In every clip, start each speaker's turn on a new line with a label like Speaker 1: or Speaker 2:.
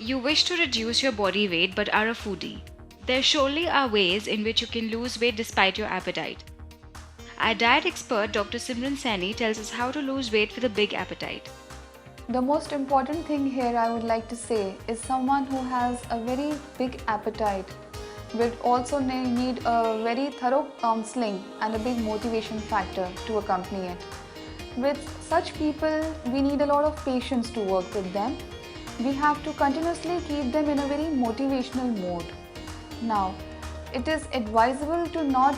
Speaker 1: You wish to reduce your body weight but are a foodie. There surely are ways in which you can lose weight despite your appetite. Our diet expert Dr. Simran Saini tells us how to lose weight with a big appetite.
Speaker 2: The most important thing here I would like to say is someone who has a very big appetite will also need a very thorough counseling and a big motivation factor to accompany it. With such people, we need a lot of patience to work with them. We have to continuously keep them in a very motivational mode. Now, it is advisable to not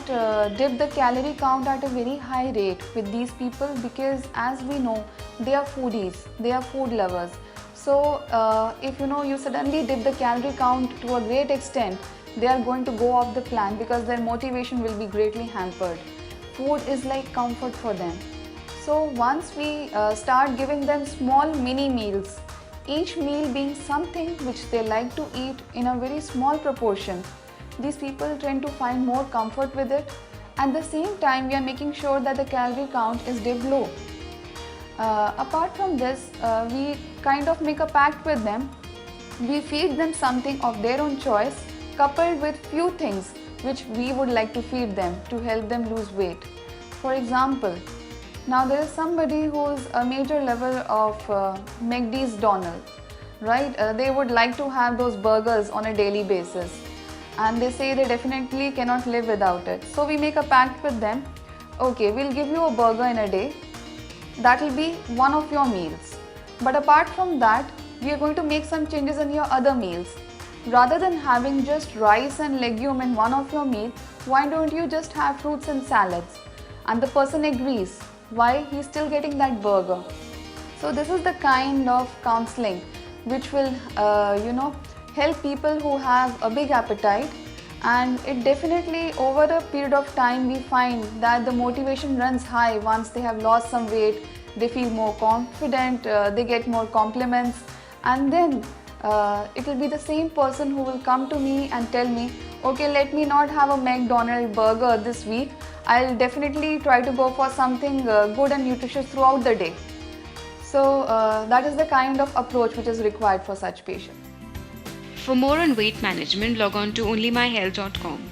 Speaker 2: dip the calorie count at a very high rate with these people, because as we know, they are foodies, they are food lovers. So if you suddenly dip the calorie count to a great extent, they are going to go off the plan because their motivation will be greatly hampered. Food is like comfort for them. So once we start giving them small mini meals, each meal being something which they like to eat in a very small proportion, these people tend to find more comfort with it. At the same time, we are making sure that the calorie count is dipped low. Apart from this, we kind of make a pact with them. We feed them something of their own choice, coupled with few things which we would like to feed them to help them lose weight. For example, now there is somebody who is a major lover of McD's Donald, right? They would like to have those burgers on a daily basis, and they say they definitely cannot live without it. So we make a pact with them. Okay, we'll give you a burger in a day. That will be one of your meals. But apart from that, we are going to make some changes in your other meals. Rather than having just rice and legume in one of your meals, why don't you just have fruits and salads? And the person agrees. Why? He's still getting that burger. So this is the kind of counseling which will help people who have a big appetite, and it definitely over a period of time we find that the motivation runs high. Once they have lost some weight, they feel more confident, they get more compliments, and then it will be the same person who will come to me and tell me, okay, let me not have a McDonald's burger this week, I'll definitely try to go for something good and nutritious throughout the day. So that is the kind of approach which is required for such patients.
Speaker 1: For more on weight management, log on to onlymyhealth.com.